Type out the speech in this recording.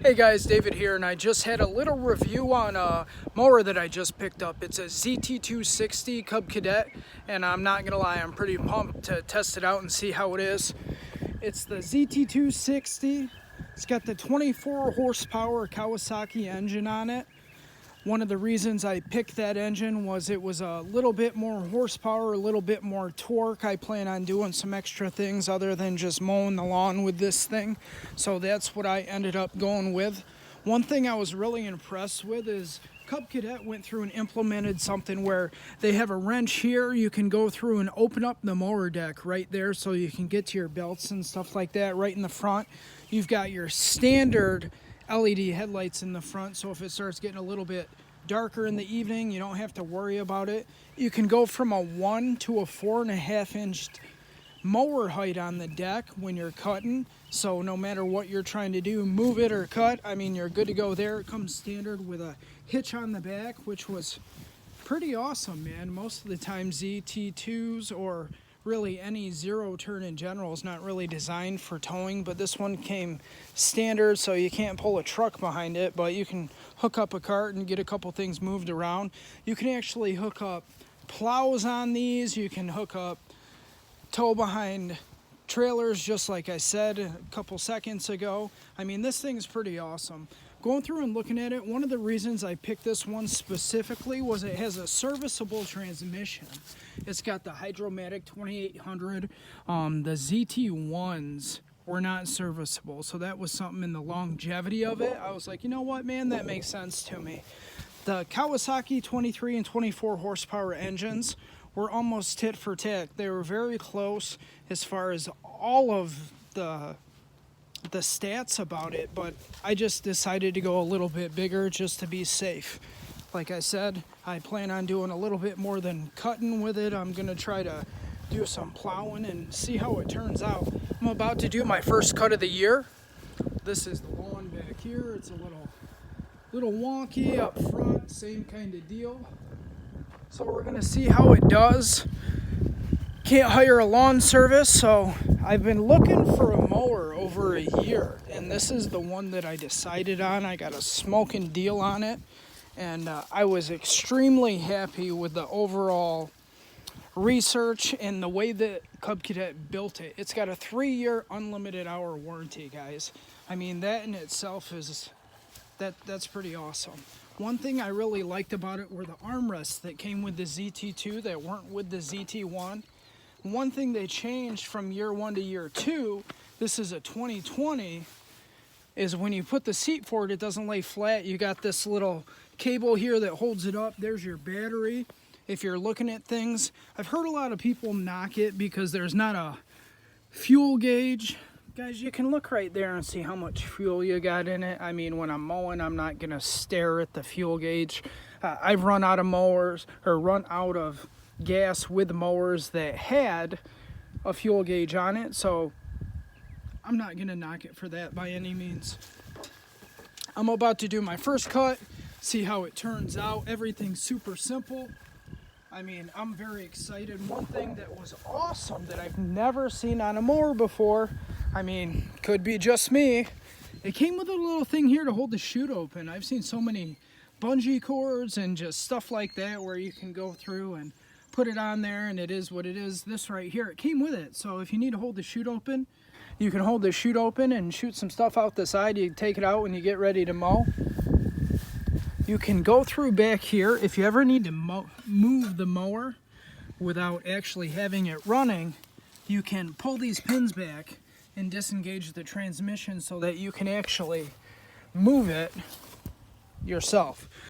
Hey guys, David here, and I just had a little review on a mower that I just picked up. It's a ZT2 Cub Cadet, and I'm not gonna lie, I'm pretty pumped to test it out and see how it is. It's the ZT2. It's got the 24 horsepower Kawasaki engine on it. One of the reasons I picked that engine was it was a little bit more horsepower, a little bit more torque. I plan on doing some extra things other than just mowing the lawn with this thing. So that's what I ended up going with. One thing I was really impressed with is Cub Cadet went through and implemented something where they have a wrench here. You can go through and open up the mower deck right there so you can get to your belts and stuff like that right in the front. You've got your standard LED headlights in the front, so if it starts getting a little bit darker in the evening, you don't have to worry about it. You can go from a 1 to a 4.5 inch mower height on the deck when you're cutting, so no matter what you're trying to do, move it or cut, I mean, you're good to go there. It comes standard with a hitch on the back, which was pretty awesome, man. Most of the time ZT2s or really any zero turn in general is not really designed for towing, but this one came standard, so you can't pull a truck behind it, but you can hook up a cart and get a couple things moved around. You can actually hook up plows on these. You can hook up tow behind trailers, just like I said a couple seconds ago. I mean, this thing's pretty awesome. Going through and looking at it, one of the reasons I picked this one specifically was it has a serviceable transmission. It's got the Hydromatic 2800. The ZT1s were not serviceable, so that was something in the longevity of it. I was like, you know what, man, that makes sense to me. The Kawasaki 23 and 24 horsepower engines were almost tit for tat. They were very close as far as all of the stats about it, but I just decided to go a little bit bigger just to be safe. Like I said, I plan on doing a little bit more than cutting with it. I'm gonna try to do some plowing and see how it turns out. I'm about to do my first cut of the year. This is the lawn back here. It's a little wonky up front, same kind of deal. So we're gonna see how it does. Can't hire a lawn service, so I've been looking for a mower over a year, and this is the one that I decided on. I got a smoking deal on it, and I was extremely happy with the overall research and the way that Cub Cadet built it. It's got a 3-year unlimited hour warranty, guys. I mean, that in itself is that's pretty awesome. One thing I really liked about it were the armrests that came with the ZT2 that weren't with the ZT1. One thing they changed from year 1 to year 2, this is a 2020, is when you put the seat forward, it doesn't lay flat. You got this little cable here that holds it up. There's your battery. If you're looking at things, I've heard a lot of people knock it because there's not a fuel gauge. Guys, you can look right there and see how much fuel you got in it. I mean, when I'm mowing, I'm not gonna stare at the fuel gauge. I've run out of mowers, or run out of gas with mowers that had a fuel gauge on it, so I'm not gonna knock it for that by any means. I'm about to do my first cut, see how it turns out. Everything's super simple. I mean, I'm very excited. One thing that was awesome that I've never seen on a mower before, I mean, could be just me, it came with a little thing here to hold the chute open. I've seen so many bungee cords and just stuff like that where you can go through and put it on there, and it is what it is. This right here, it came with it, so if you need to hold the chute open, you can hold the chute open and shoot some stuff out the side. You take it out when you get ready to mow. You can go through back here if you ever need to move the mower without actually having it running. You can pull these pins back and disengage the transmission so that you can actually move it yourself.